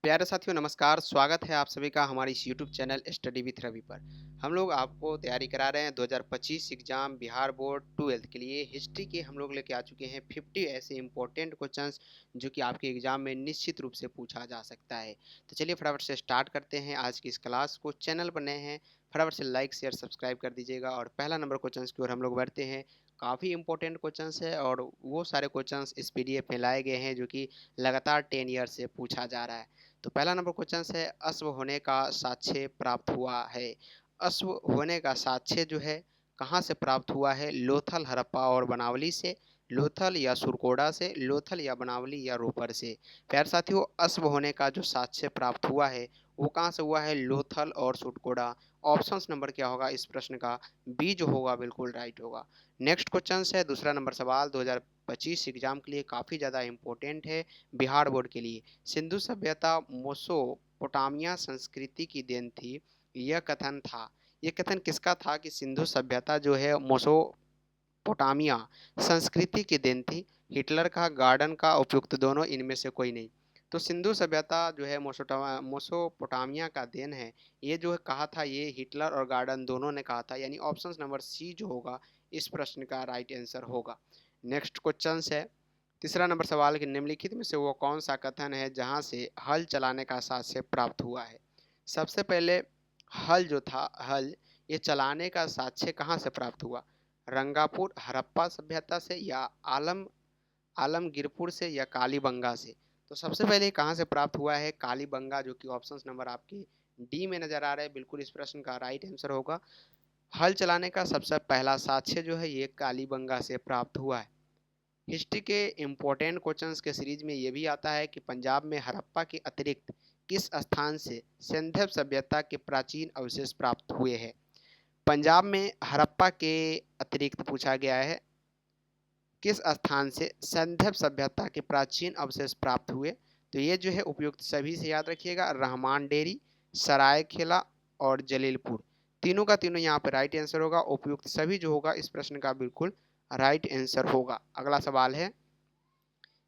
प्यारे साथियों नमस्कार, स्वागत है आप सभी का हमारे इस YouTube channel study with Ravi पर। हम लोग आपको तैयारी करा रहे हैं 2025 एग्जाम बिहार बोर्ड 12th के लिए। हिस्ट्री के हम लोग लेके आ चुके हैं 50 ऐसे इंपॉर्टेंट क्वेश्चंस जो कि आपके एग्जाम में निश्चित रूप से पूछा जा सकता है। तो चलिए फटाफट से स्टार्ट करते हैं आज की इस क्लास को। चैनल पर नए हैं, फटाफट से लाइक शेयर सब्सक्राइब कर दीजिएगा। और पहला नंबर क्वेश्चन की ओर हम लोग बढ़ते हैं। काफ़ी इंपॉर्टेंट क्वेश्चंस है और वो सारे क्वेश्चंस इस PDF में लाए गए हैं जो कि लगातार 10 ईयर से पूछा जा रहा है। तो पहला नंबर क्वेश्चन है, अश्व होने का साक्ष्य प्राप्त हुआ है। अश्व होने का साक्ष्य जो है कहाँ से प्राप्त हुआ है? लोथल, हड़प्पा और बनावली से, लोथल या सुरकोड़ा से, लोथल या बनावली या रोपर से। प्यारे साथियों, अश्व होने का जो साक्ष्य प्राप्त हुआ है वो कहाँ से हुआ है? लोथल और सुरकोड़ा। ऑप्शन नंबर क्या होगा इस प्रश्न का? बी जो होगा बिल्कुल राइट होगा। नेक्स्ट क्वेश्चन है दूसरा नंबर सवाल 2025 एग्जाम के लिए काफ़ी ज़्यादा इंपॉर्टेंट है बिहार बोर्ड के लिए। सिंधु सभ्यता मेसोपोटामिया संस्कृति की देन थी, यह कथन था। यह कथन किसका था कि सिंधु सभ्यता जो है मेसोपोटामिया संस्कृति की देन थी? हिटलर का, गार्डन का, उपयुक्त दोनों, इनमें से कोई नहीं। तो सिंधु सभ्यता जो है मेसोपोटामिया का देन है, ये जो है कहा था, ये हिटलर और गार्डन दोनों ने कहा था। यानी ऑप्शन नंबर सी जो होगा इस प्रश्न का राइट आंसर होगा। नेक्स्ट क्वेश्चन है तीसरा नंबर सवाल कि निम्नलिखित में से वो कौन सा कथन है जहां से हल चलाने का साक्ष्य प्राप्त हुआ है? सबसे पहले हल जो था, हल ये चलाने का साक्ष्य कहाँ से प्राप्त हुआ? रंगापुर, हड़प्पा सभ्यता से, या आलमगीरपुर से, या कालीबंगा से। तो सबसे पहले कहाँ से प्राप्त हुआ है? कालीबंगा, जो कि ऑप्शन नंबर आपके डी में नजर आ रहा है, बिल्कुल इस प्रश्न का राइट आंसर होगा। हल चलाने का सबसे पहला साक्ष्य जो है ये कालीबंगा से प्राप्त हुआ है। हिस्ट्री के इम्पोर्टेंट क्वेश्चंस के सीरीज में ये भी आता है कि पंजाब में हड़प्पा के अतिरिक्त किस स्थान से सिंधु सभ्यता के प्राचीन अवशेष प्राप्त हुए हैं? पंजाब में हड़प्पा के अतिरिक्त पूछा गया है किस स्थान से सिंधु सभ्यता के प्राचीन अवशेष प्राप्त हुए। तो ये जो है उपयुक्त सभी से याद रखिएगा, रहमान डेरी, सरायखेला और जलीलपुर। तीनों का तीनों यहाँ पे राइट आंसर होगा। उपयुक्त सभी जो होगा इस प्रश्न का बिल्कुल राइट आंसर होगा। अगला सवाल है,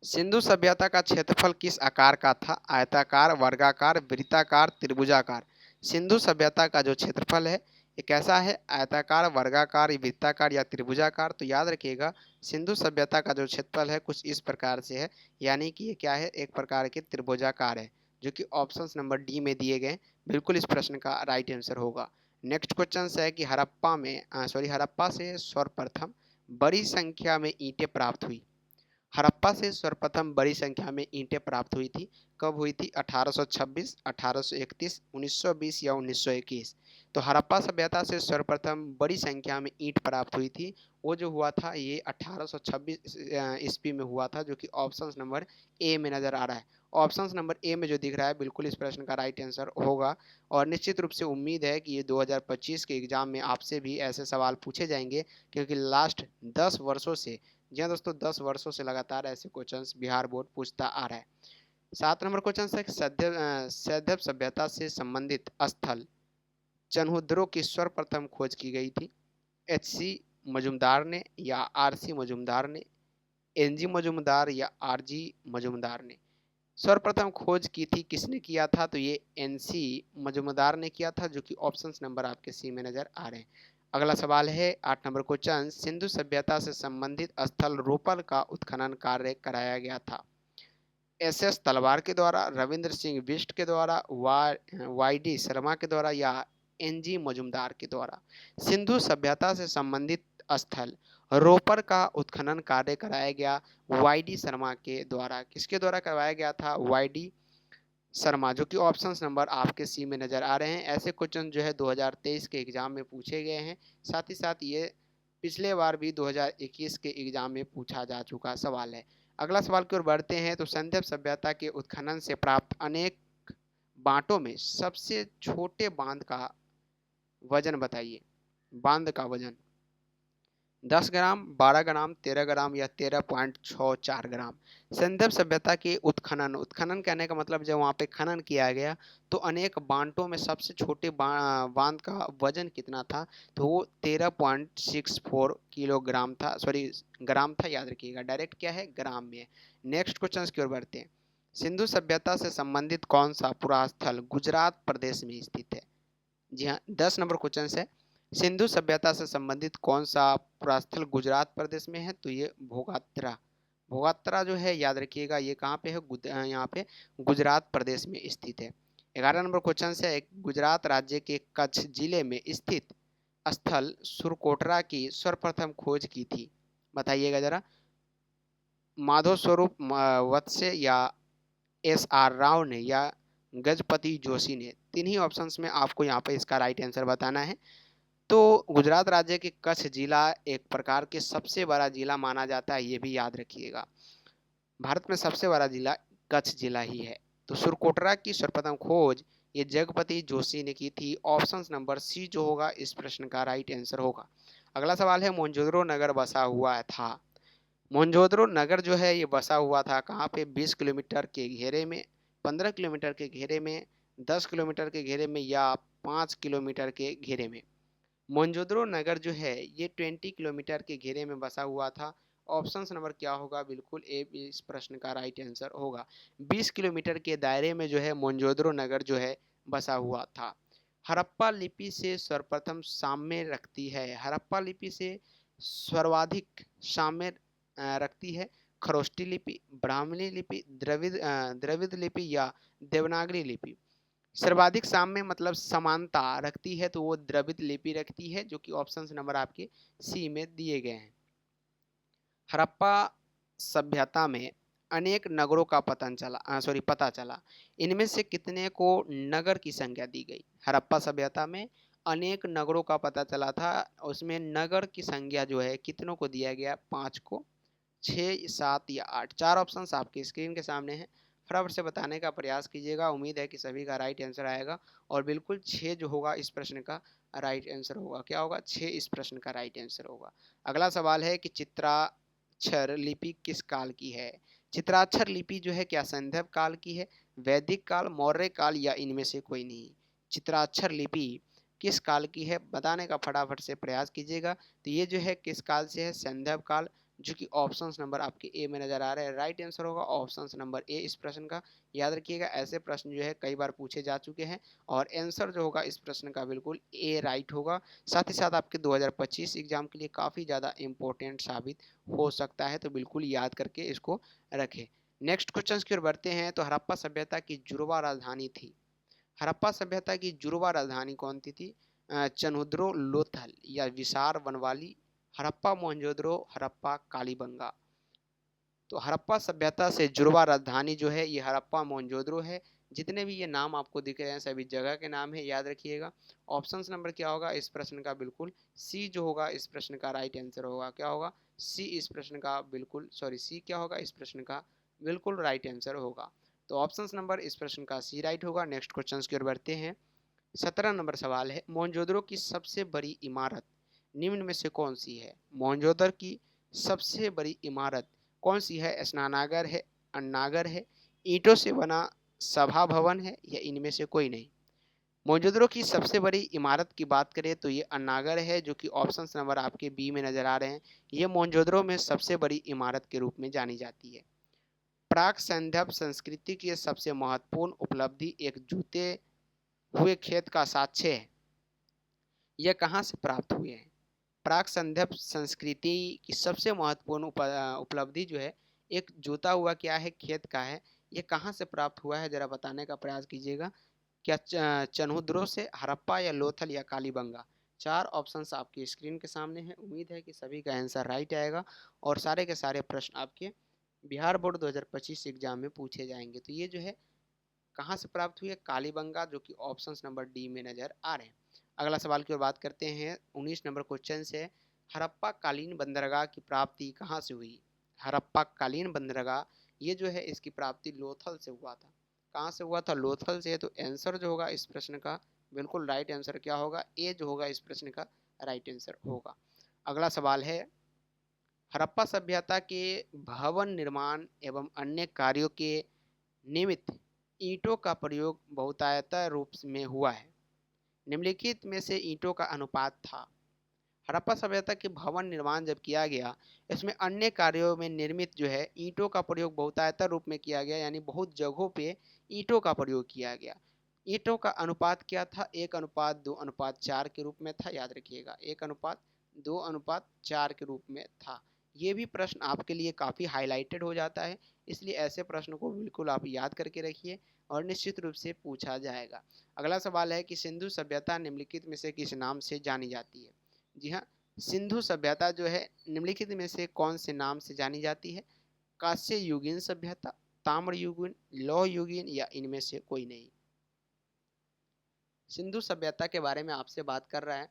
सिंधु सभ्यता का क्षेत्रफल किस आकार का था? आयताकार, वर्गाकार, वृत्ताकार, त्रिभुजाकार। सिंधु सभ्यता का जो क्षेत्रफल है ये कैसा है? आयताकार, वर्गाकार, वृत्ताकार या त्रिभुजाकार। तो याद रखिएगा सिंधु सभ्यता का जो क्षेत्रफल है कुछ इस प्रकार से है, यानी कि ये क्या है? एक प्रकार के त्रिभुजाकार है, जो कि ऑप्शन नंबर डी में दिए गए बिल्कुल इस प्रश्न का राइट आंसर होगा। नेक्स्ट क्वेश्चन है कि हड़प्पा से सर्वप्रथम बड़ी संख्या में ईंटें प्राप्त हुई। हड़प्पा से सर्वप्रथम बड़ी संख्या में ईंटें प्राप्त हुई थी। कब हुई थी? 1826, 1831, 1920 या 1921। तो हड़प्पा सभ्यता से सर्वप्रथम बड़ी संख्या में ईंट प्राप्त हुई थी, वो जो हुआ था ये 1826 ईस्वी में हुआ था, जो कि ऑप्शन नंबर ए में नज़र आ रहा है। ऑप्शन नंबर ए में जो दिख रहा है बिल्कुल इस प्रश्न का राइट आंसर होगा। और निश्चित रूप से उम्मीद है कि ये 2025 के एग्जाम में आपसे भी ऐसे सवाल पूछे जाएंगे, क्योंकि लास्ट 10 वर्षों से, जी हाँ दोस्तों, 10 वर्षों से लगातार ऐसे क्वेश्चंस बिहार बोर्ड पूछता आ रहा है। 7 नंबर क्वेश्चन है सैंधव सभ्यता से संबंधित स्थल चन्हुद्रों की सर्वप्रथम खोज की गई थी। HC मजुमदार ने, या RC मजुमदार ने, NG मजुमदार या RG मजुमदार ने। सर्वप्रथम खोज की थी किसने किया था? तो ये NC मजुमदार ने किया था, जो कि ऑप्शन नंबर आपके सी में नजर आ रहे हैं। अगला सवाल है 8 नंबर क्वेश्चन, सिंधु सभ्यता से संबंधित स्थल रोपल का उत्खनन कार्य कराया गया था। SS तलवार के द्वारा, रविंद्र सिंह बिष्ट के द्वारा, YD शर्मा के द्वारा, या NG मजुमदार के द्वारा। सिंधु सभ्यता से संबंधित स्थल रोपर का उत्खनन कार्य कराया गया YD शर्मा के द्वारा। किसके द्वारा करवाया गया था? YD शर्मा, जो कि ऑप्शन नंबर आपके सी में नज़र आ रहे हैं। ऐसे क्वेश्चन जो है 2023 के एग्जाम में पूछे गए हैं, साथ ही साथ ये पिछले बार भी 2021 के एग्जाम में पूछा जा चुका सवाल है। अगला सवाल की ओर बढ़ते हैं। तो सिंधु सभ्यता के उत्खनन से प्राप्त अनेक बांटों में सबसे छोटे बांध का वजन बताइए। बांध का वजन 10 ग्राम, 12 ग्राम, 13 ग्राम या 13.64 ग्राम। सिंधु सभ्यता के उत्खनन, उत्खनन कहने का मतलब जब वहाँ पे खनन किया गया तो अनेक बांटों में सबसे छोटे बांध का वजन कितना था? तो वो 13.64 किलोग्राम था, सॉरी ग्राम था, याद रखिएगा। डायरेक्ट क्या है? ग्राम में है। नेक्स्ट क्वेश्चन की ओर बढ़ते हैं। सिंधु सभ्यता से संबंधित कौन सा पुरास्थल गुजरात प्रदेश में स्थित है? जी हाँ, 10 नंबर क्वेश्चन है। सिंधु सभ्यता से संबंधित कौन सा पुरास्थल गुजरात प्रदेश में है? तो ये भोगात्रा। भोगात्रा जो है याद रखिएगा, ये कहाँ पे है? यहाँ पे गुजरात प्रदेश में स्थित है। 11 नंबर क्वेश्चन है, गुजरात राज्य के कच्छ जिले में स्थित स्थल सुरकोटरा की सर्वप्रथम खोज की थी? बताइएगा जरा। माधव स्वरूप वत्स्य या एस.आर. राव ने या गजपति जोशी ने? तीन ही ऑप्शंस में आपको यहाँ पे इसका राइट आंसर बताना है। तो गुजरात राज्य के कच्छ जिला एक प्रकार के सबसे बड़ा जिला माना जाता है, ये भी याद रखिएगा। भारत में सबसे बड़ा जिला कच्छ जिला ही है। तो सुरकोटरा की सर्वप्रथम खोज ये जगपति जोशी ने की थी। ऑप्शन नंबर सी जो होगा इस प्रश्न का राइट आंसर होगा। अगला सवाल है, मोहनजोदड़ो नगर बसा हुआ था। मोहनजोदड़ो नगर जो है ये बसा हुआ था कहाँ पे? 20 किलोमीटर के घेरे में, 15 किलोमीटर के घेरे में, 10 किलोमीटर के घेरे में या 5 किलोमीटर के घेरे में? मोहनजोदड़ो नगर जो है ये 20 किलोमीटर के घेरे में बसा हुआ था। ऑप्शन नंबर क्या होगा? बिल्कुल ए इस प्रश्न का राइट आंसर होगा। 20 किलोमीटर के दायरे में जो है मोहनजोदड़ो नगर जो है बसा हुआ था। हड़प्पा लिपि से सर्वप्रथम साम्य रखती है। हड़प्पा लिपि से सर्वाधिक साम्य रखती है खरोष्टी लिपि, ब्राह्मणी लिपि, द्रविड़ लिपि या देवनागरी लिपि? सर्वाधिक साम्य मतलब समानता रखती है तो वो द्रविड़ लिपि रखती है, जो कि ऑप्शन नंबर आपके सी में दिए गए हैं। हड़प्पा सभ्यता में अनेक नगरों का पता चला। इनमें से कितने को नगर की संज्ञा दी गई? हड़प्पा सभ्यता में अनेक नगरों का पता चला था, उसमें नगर की संज्ञा जो है कितनों को दिया गया? 5 को, 6, 7 या 8? 4 ऑप्शन आपकी स्क्रीन के सामने हैं, फटाफट से बताने का प्रयास कीजिएगा। उम्मीद है कि सभी का राइट आंसर आएगा और बिल्कुल 6 जो होगा इस प्रश्न का राइट आंसर होगा। क्या होगा? 6 इस प्रश्न का राइट आंसर होगा। अगला सवाल है कि चित्राक्षर लिपि किस काल की है? चित्राक्षर लिपि जो है क्या संध्यव काल की है, वैदिक काल, मौर्य काल या इनमें से कोई नहीं? चित्राक्षर लिपि किस काल की है बताने का फटाफट से प्रयास कीजिएगा। तो ये जो है किस काल से है? संध्यव काल, जो कि ऑप्शन नंबर आपके ए में नजर आ रहा है। राइट आंसर होगा ऑप्शन नंबर ए इस प्रश्न का। याद रखिएगा ऐसे प्रश्न जो है कई बार पूछे जा चुके हैं और आंसर जो होगा इस प्रश्न का बिल्कुल ए राइट होगा। साथ ही साथ आपके 2025 एग्जाम के लिए काफ़ी ज़्यादा इंपॉर्टेंट साबित हो सकता है, तो बिल्कुल याद करके इसको रखें। नेक्स्ट क्वेश्चन की ओर बढ़ते हैं। तो हड़प्पा सभ्यता की जुड़वा राजधानी थी। हड़प्पा सभ्यता की जुड़वा राजधानी कौन सी थी? चन्हुद्रो, लोथल या विसार वनवाली? हड़प्पा, मोहनजोदड़ो, हड़प्पा, कालीबंगा? तो हड़प्पा सभ्यता से जुड़वा राजधानी जो है ये हड़प्पा मोहनजोदड़ो है। जितने भी ये नाम आपको दिख रहे हैं सभी जगह के नाम है, याद रखिएगा। ऑप्शन नंबर क्या होगा इस प्रश्न का? बिल्कुल सी जो होगा इस प्रश्न का राइट आंसर होगा। क्या होगा? सी इस प्रश्न का बिल्कुल सी क्या होगा इस प्रश्न का बिल्कुल राइट आंसर होगा। तो ऑप्शन नंबर इस प्रश्न का सी राइट होगा। नेक्स्ट क्वेश्चन की ओर बढ़ते हैं। 17 नंबर सवाल है, मोहनजोदड़ो की सबसे बड़ी इमारत निम्न में से कौन सी है? मोहनजोदड़ो की सबसे बड़ी इमारत कौन सी है? स्नानागार है, अन्नागार है, ईंटों से बना सभा भवन है या इनमें से कोई नहीं? मोहनजोदड़ो की सबसे बड़ी इमारत की बात करें तो ये अन्नागार है, जो कि ऑप्शन नंबर आपके बी में नजर आ रहे हैं। ये मोहनजोदड़ो में सबसे बड़ी इमारत के रूप में जानी जाती है। प्राक सैंधव संस्कृति की सबसे महत्वपूर्ण उपलब्धि एक जूते हुए खेत का साक्ष्य है। यह कहाँ से प्राप्त हुए हैं? प्राक संध्यप संस्कृति की सबसे महत्वपूर्ण उपलब्धि जो है एक जोता हुआ क्या है? खेत का है। ये कहाँ से प्राप्त हुआ है जरा बताने का प्रयास कीजिएगा। क्या चन्हुद्रो से, हड़प्पा या लोथल या कालीबंगा? 4 ऑप्शंस आपकी स्क्रीन के सामने हैं। उम्मीद है कि सभी का आंसर राइट आएगा और सारे के सारे प्रश्न आपके बिहार बोर्ड 2025 एग्जाम में पूछे जाएंगे। तो ये जो है कहाँ से प्राप्त हुई है? कालीबंगा, जो कि ऑप्शन नंबर डी में नजर आ रहे हैं। अगला सवाल की ओर बात करते हैं। 19 नंबर क्वेश्चन से, हड़प्पा कालीन बंदरगाह की प्राप्ति कहाँ से हुई? हड़प्पा कालीन बंदरगाह ये जो है इसकी प्राप्ति लोथल से हुआ था। कहाँ से हुआ था? लोथल से। तो आंसर जो होगा इस प्रश्न का बिल्कुल राइट आंसर क्या होगा? ए जो होगा इस प्रश्न का राइट आंसर होगा। अगला सवाल है, हड़प्पा सभ्यता के भवन निर्माण एवं अन्य कार्यों के निमित्त ईंटों का प्रयोग बहुतायत रूप में हुआ है। निम्नलिखित में से ईंटों का अनुपात था। हड़प्पा सभ्यता के भवन निर्माण जब किया गया, इसमें अन्य कार्यों में निर्मित जो है ईंटों का प्रयोग बहुतायतर रूप में किया गया, यानी बहुत जगहों पे ईंटों का प्रयोग किया गया। ईंटों का अनुपात क्या था? 1:2:4 के रूप में था, याद रखिएगा 1:2:4 के रूप में था। ये भी प्रश्न आपके लिए काफ़ी हाईलाइटेड हो जाता है, इसलिए ऐसे प्रश्न को बिल्कुल आप याद करके रखिए और निश्चित रूप से पूछा जाएगा। अगला सवाल है कि सिंधु सभ्यता निम्नलिखित में से किस नाम से जानी जाती है? जी हाँ, सिंधु सभ्यता जो है निम्नलिखित में से कौन से नाम से जानी जाती है? कांस्य युगीन सभ्यता, ताम्र युगीन, लौह युगीन या इनमें से कोई नहीं? सिंधु सभ्यता के बारे में आपसे बात कर रहा है,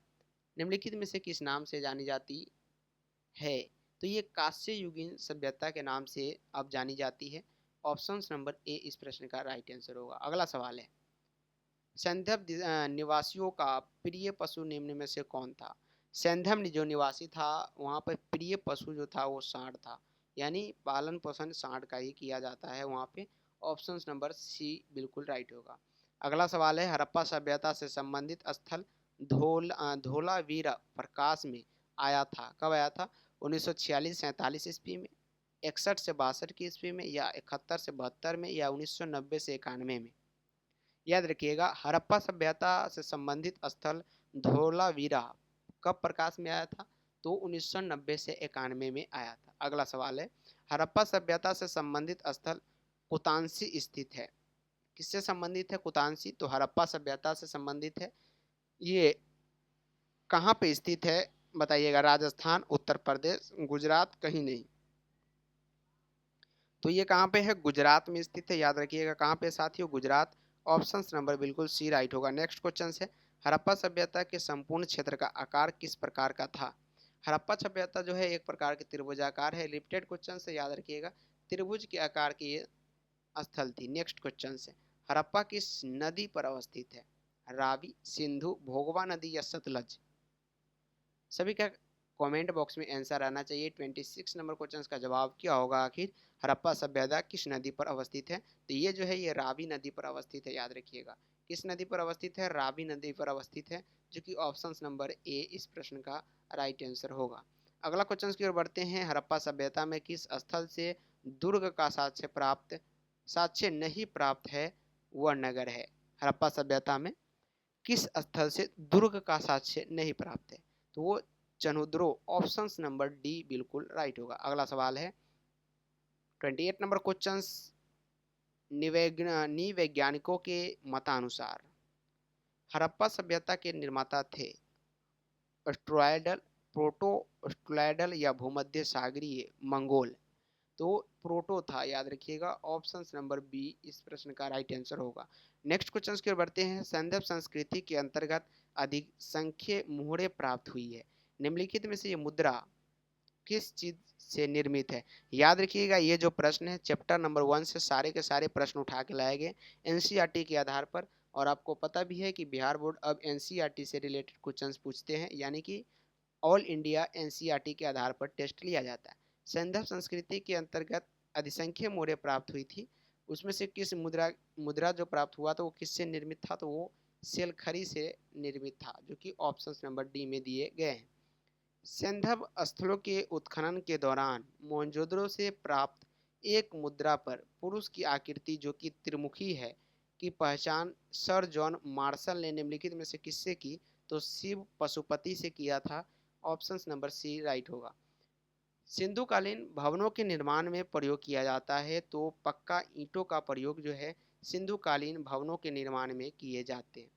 निम्नलिखित में से किस नाम से जानी जाती है? तो ये कांस्य युगीन सभ्यता के नाम से अब जानी जाती है। ऑप्शन नंबर ए इस प्रश्न का राइट आंसर होगा। अगला सवाल है, सैंधव निवासियों का प्रिय पशु निम्न में से कौन था? सैंधव जो निवासी था वहाँ पर प्रिय पशु जो था वो सांड था, यानी पालन पोषण सांड का ही किया जाता है वहाँ पे। ऑप्शन नंबर सी बिल्कुल राइट होगा। अगला सवाल है, हड़प्पा सभ्यता से संबंधित स्थल धोलावीरा प्रकाश में आया था। कब आया था? 1946-47 ईस्वी में, 61 से 62 की ईस्वी में, या 71 से 72 में, या 1990 से 91 में? याद रखिएगा, हड़प्पा सभ्यता से संबंधित स्थल धोलावीरा कब प्रकाश में आया था? तो 1990 से 91 में आया था। अगला सवाल है, हड़प्पा सभ्यता से संबंधित स्थल कुतांसी स्थित है। किससे संबंधित है कुतांसी? तो हड़प्पा सभ्यता से संबंधित है। ये कहाँ पे स्थित है बताइएगा? राजस्थान, उत्तर प्रदेश, गुजरात, कहीं नहीं? तो ये कहाँ पे है? गुजरात में स्थित है, याद रखिएगा। कहाँ पे साथियों? गुजरात। ऑप्शन नंबर बिल्कुल सी राइट होगा। नेक्स्ट क्वेश्चन है, हड़प्पा सभ्यता के संपूर्ण क्षेत्र का आकार किस प्रकार का था? हड़प्पा सभ्यता जो है एक प्रकार के त्रिभुजाकार है। रिपीटेड क्वेश्चन से याद रखिएगा, त्रिभुज के आकार की ये स्थल थी। नेक्स्ट क्वेश्चन से, हड़प्पा किस नदी पर अवस्थित है? रावी, सिंधु, भोगवा नदी या सतलज? सभी का कमेंट बॉक्स में आंसर आना चाहिए। 26 नंबर क्वेश्चन का जवाब क्या होगा आखिर? हड़प्पा सभ्यता किस नदी पर अवस्थित है? तो ये जो है ये रावी नदी पर अवस्थित है, याद रखिएगा। किस नदी पर अवस्थित है? रावी नदी पर अवस्थित है, जो कि ऑप्शन नंबर ए इस प्रश्न का राइट आंसर होगा। अगला क्वेश्चन की ओर बढ़ते हैं, हड़प्पा सभ्यता में किस स्थल से दुर्ग का साक्ष्य नहीं प्राप्त है वह नगर है? हड़प्पा सभ्यता में किस स्थल से दुर्ग का साक्ष्य नहीं प्राप्त है? तो वो चनुद्रो। ऑप्शन नंबर डी बिल्कुल राइट होगा। अगला सवाल है, 28 नंबर क्वेश्चन, निवैज्ञानिकों के मतानुसार हड़प्पा सभ्यता के निर्माता थे ऑस्ट्रोलाइडल, प्रोटो ऑस्ट्रोलाइडल या भूमध्य सागरीय मंगोल? तो प्रोटो था, याद रखिएगा। ऑप्शन नंबर बी इस प्रश्न का राइट आंसर होगा। नेक्स्ट क्वेश्चन की ओर बढ़ते हैं, सैंधव संस्कृति के अंतर्गत अधिक संख्य मुहरे प्राप्त हुई है। निम्नलिखित में से ये मुद्रा किस चीज से निर्मित है? याद रखिएगा, ये जो प्रश्न है चैप्टर नंबर 1 से सारे के सारे प्रश्न उठा के लाए गए एनसीईआरटी के आधार पर। और आपको पता भी है कि बिहार बोर्ड अब एनसीईआरटी से रिलेटेड क्वेश्चंस पूछते हैं, यानी कि ऑल इंडिया एनसीईआरटी के आधार पर टेस्ट लिया जाता है। सैंधव संस्कृति के अंतर्गत अधिसंख्य मोहरें प्राप्त हुई थी, उसमें से किस मुद्रा जो प्राप्त हुआ तो वो किससे निर्मित था? तो वो सेलखरी से निर्मित था, जो कि ऑप्शन नंबर डी में दिए गए हैं। सैंधव स्थलों के उत्खनन के दौरान मोहनजोदड़ो से प्राप्त एक मुद्रा पर पुरुष की आकृति जो कि त्रिमुखी है की पहचान सर जॉन मार्शल ने निम्नलिखित में से किससे की? तो शिव पशुपति से किया था। ऑप्शन नंबर सी राइट होगा। सिंधुकालीन भवनों के निर्माण में प्रयोग किया जाता है, तो पक्का ईंटों का प्रयोग जो है सिंधुकालीन भवनों के निर्माण में किए जाते हैं।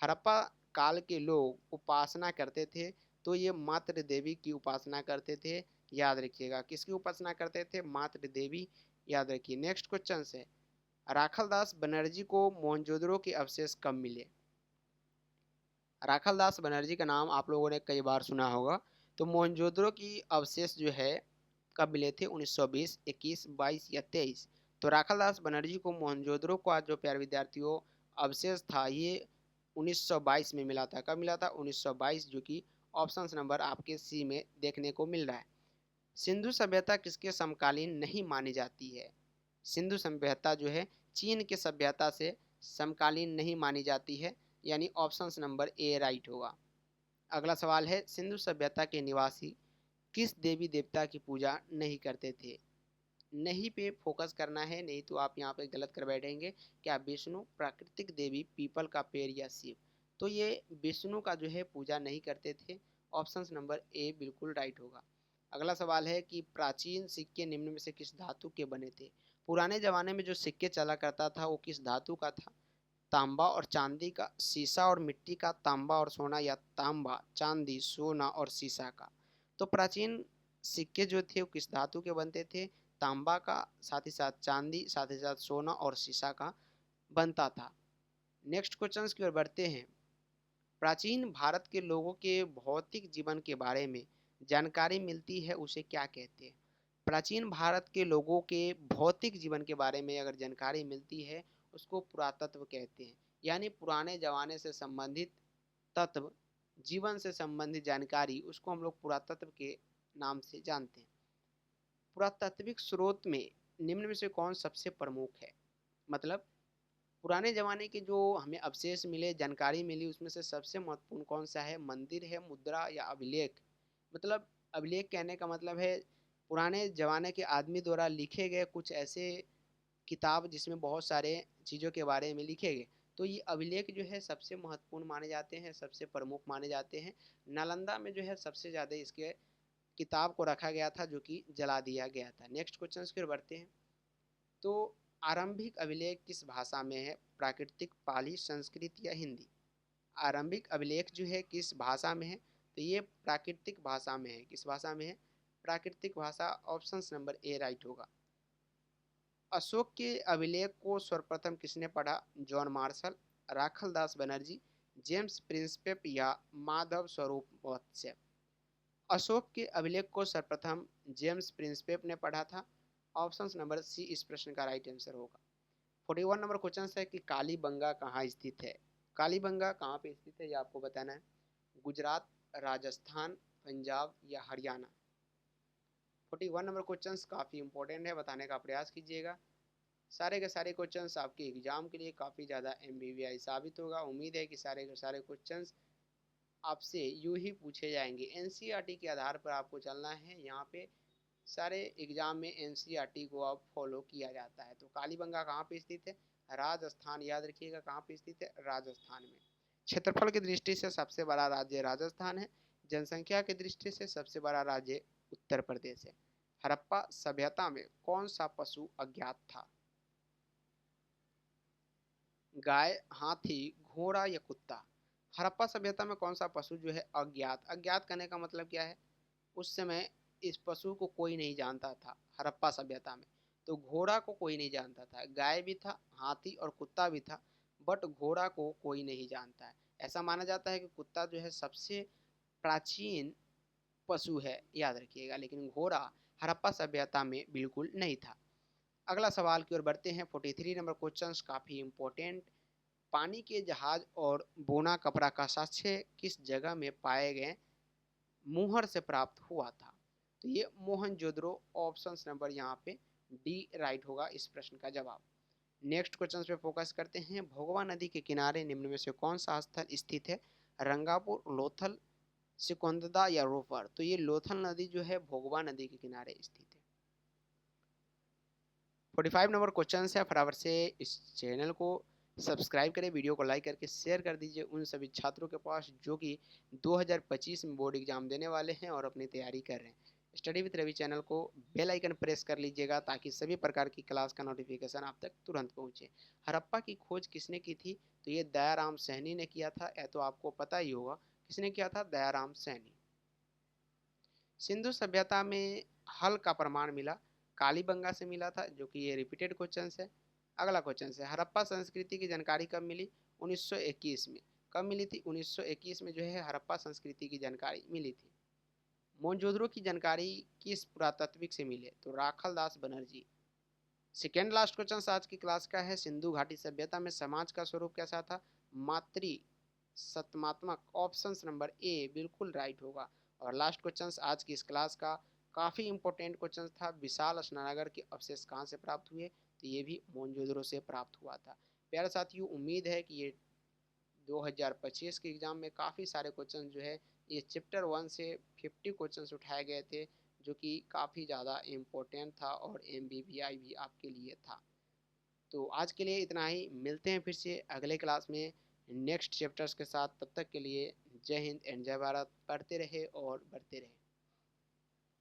हड़प्पा काल के लोग उपासना करते थे, तो ये मातृ देवी की उपासना करते थे, याद रखिएगा। किसकी उपासना करते थे? मातृ देवी, याद रखिए। नेक्स्ट क्वेश्चन है, राखलदास बनर्जी को मोहनजोदड़ो के अवशेष कब मिले? राखलदास बनर्जी का नाम आप लोगों ने कई बार सुना होगा। तो मोहनजोदड़ो की अवशेष जो है कब मिले थे? 1920, 21, 22 या 23? तो राखलदास बनर्जी को मोहनजोदड़ो का जो प्यारे विद्यार्थियों अवशेष था ये 1922 में मिला था। कब मिला था? 1922, जो कि ऑप्शन नंबर आपके सी में देखने को मिल रहा है। सिंधु सभ्यता किसके समकालीन नहीं मानी जाती है? सिंधु सभ्यता जो है चीन के सभ्यता से समकालीन नहीं मानी जाती है, यानी ऑप्शन नंबर ए राइट होगा। अगला सवाल है सिंधु सभ्यता के निवासी किस देवी देवता की पूजा नहीं करते थे। नहीं पे फोकस करना है, नहीं तो आप यहाँ पे गलत कर बैठेंगे। क्या विष्णु, प्राकृतिक देवी, पीपल का पेड़ या शिव। तो ये विष्णु का जो है पूजा नहीं करते थे। ऑप्शन नंबर ए बिल्कुल राइट होगा। अगला सवाल है कि प्राचीन सिक्के निम्न में से किस धातु के बने थे। पुराने जमाने में जो सिक्के चला करता था वो किस धातु का था। तांबा और चांदी का, शीशा और मिट्टी का, तांबा और सोना, या तांबा, चांदी, सोना और शीशा का। तो प्राचीन सिक्के जो थे वो किस धातु के बनते थे। तांबा का, साथ ही साथ चांदी, साथ ही साथ सोना और शीशा का बनता था। नेक्स्ट क्वेश्चन की ओर बढ़ते हैं। प्राचीन भारत के लोगों के भौतिक जीवन के बारे में जानकारी मिलती है उसे क्या कहते हैं। प्राचीन भारत के लोगों के भौतिक जीवन के बारे में अगर जानकारी मिलती है उसको पुरातत्व कहते हैं। यानी पुराने जमाने से संबंधित तत्व, जीवन से संबंधित जानकारी, उसको हम लोग पुरातत्व के नाम से जानते हैं। पुरातात्विक स्रोत में निम्न में से कौन सबसे प्रमुख है। मतलब पुराने ज़माने के जो हमें अवशेष मिले, जानकारी मिली, उसमें से सबसे महत्वपूर्ण कौन सा है। मंदिर है, मुद्रा या अभिलेख। मतलब अभिलेख कहने का मतलब है पुराने ज़माने के आदमी द्वारा लिखे गए कुछ ऐसे किताब जिसमें बहुत सारे चीज़ों के बारे में लिखे गए। तो ये अभिलेख जो है सबसे महत्वपूर्ण माने जाते हैं, सबसे प्रमुख माने जाते हैं। नालंदा में जो है सबसे ज़्यादा इसके किताब को रखा गया था जो कि जला दिया गया था। नेक्स्ट क्वेश्चन की ओर बढ़ते हैं। तो आरंभिक अभिलेख किस भाषा में है। प्राकृतिक, पाली, संस्कृत या हिंदी। आरंभिक अभिलेख जो है किस भाषा में है, तो ये प्राकृतिक भाषा में है। किस भाषा में है, प्राकृतिक भाषा। ऑप्शन नंबर ए राइट होगा। अशोक के अभिलेख को सर्वप्रथम किसने पढ़ा। John Marshall, Rakhaldas Banerjee, James Prinsep या माधव स्वरूप महोत्सव। अशोक के अभिलेख को सर्वप्रथम जेम्स प्रिंसपेप ने पढ़ा था। ऑप्शन नंबर सी इस प्रश्न का राइट आंसर होगा। 41 नंबर क्वेश्चन है कि कालीबंगा कहाँ स्थित है। कालीबंगा कहाँ पे स्थित है ये आपको बताना है। गुजरात, राजस्थान, पंजाब या हरियाणा। 41 नंबर क्वेश्चन काफ़ी इंपॉर्टेंट है, बताने का प्रयास कीजिएगा। सारे के सारे क्वेश्चंस आपके एग्जाम के लिए काफ़ी ज़्यादा MBVI साबित होगा। उम्मीद है कि सारे के सारे क्वेश्चंस आपसे यूँ ही पूछे जाएंगे। NCERT के आधार पर आपको चलना है। यहाँ पे सारे एग्जाम में NCERT को अब फॉलो किया जाता है। तो कालीबंगा कहाँ पे स्थित है, राजस्थान। याद रखिएगा कहाँ पे स्थित है, राजस्थान में। क्षेत्रफल की दृष्टि से सबसे बड़ा राज्य राजस्थान है। जनसंख्या की दृष्टि से सबसे बड़ा राज्य उत्तर प्रदेश है। हड़प्पा सभ्यता में कौन सा पशु अज्ञात था। गाय, हाथी, घोड़ा या कुत्ता। हड़प्पा सभ्यता में कौन सा पशु जो है अज्ञात। अज्ञात करने का मतलब क्या है, उस समय इस पशु को कोई नहीं जानता था हड़प्पा सभ्यता में। तो घोड़ा को कोई नहीं जानता था, गाय भी था, हाथी और कुत्ता भी था, बट घोड़ा को कोई नहीं जानता है। ऐसा माना जाता है कि कुत्ता जो है सबसे प्राचीन पशु है, याद रखिएगा। लेकिन घोड़ा हड़प्पा सभ्यता में बिल्कुल नहीं था। अगला सवाल की ओर बढ़ते हैं। 43 नंबर क्वेश्चन काफ़ी इंपॉर्टेंट। पानी के जहाज और बोना कपड़ा का साक्ष्य किस जगह में पाए गए मुहर से प्राप्त हुआ था। तो ये मोहनजोदड़ो। ऑप्शन नंबर यहाँ पे डी राइट होगा इस प्रश्न का जवाब। नेक्स्ट क्वेश्चन पे फोकस करते हैं। भोगवा नदी के किनारे निम्न में से कौन सा स्थल स्थित है। रंगापुर, लोथल, सिकंदरा या रोपर। तो ये लोथल नदी जो है भोगवा नदी के किनारे स्थित है। 45 नंबर क्वेश्चन है। फटाफट से इस चैनल को सब्सक्राइब करें, वीडियो को लाइक करके शेयर कर दीजिए उन सभी छात्रों के पास जो कि 2025 में बोर्ड एग्जाम देने वाले हैं और अपनी तैयारी कर रहे हैं। स्टडी विद रवि चैनल को बेल आइकन प्रेस कर लीजिएगा ताकि सभी प्रकार की क्लास का नोटिफिकेशन आप तक तुरंत पहुंचे। हड़प्पा की खोज किसने की थी, तो ये दयाराम सैनी ने किया था। यह तो आपको पता ही होगा किसने किया था, दयाराम सैनी। सिंधु सभ्यता में हल का प्रमाण मिला, कालीबंगा से मिला था, जो कि ये रिपीटेड क्वेश्चन है। अगला क्वेश्चन है हड़प्पा संस्कृति की जानकारी कब मिली। 1921 में। कब मिली थी, 1921 में जो है हड़प्पा संस्कृति की जानकारी मिली थी। मोहनजोदड़ो की जानकारी किस पुरातात्विक से मिले, तो Rakhaldas Banerjee. Second last question आज की क्लास का है। सिंधु घाटी सभ्यता में समाज का स्वरूप कैसा था, मातृ सत्मात्मक। ऑप्शन नंबर ए बिल्कुल राइट होगा। और लास्ट क्वेश्चन आज की इस क्लास का काफ़ी इंपॉर्टेंट क्वेश्चन था। विशाल स्नानागार के अवशेष कहाँ से प्राप्त हुए, तो ये भी मोहनजोदड़ो से प्राप्त हुआ था। प्यारे साथियों, उम्मीद है कि ये 2025 के एग्जाम में काफ़ी सारे क्वेश्चन जो है ये चैप्टर 1 से 50 क्वेश्चंस उठाए गए थे, जो कि काफ़ी ज़्यादा इम्पोर्टेंट था और MBBI भी आपके लिए था। तो आज के लिए इतना ही, मिलते हैं फिर से अगले क्लास में नेक्स्ट चैप्टर्स के साथ। तब तक के लिए जय हिंद एंड जय भारत। पढ़ते रहे और बढ़ते रहे।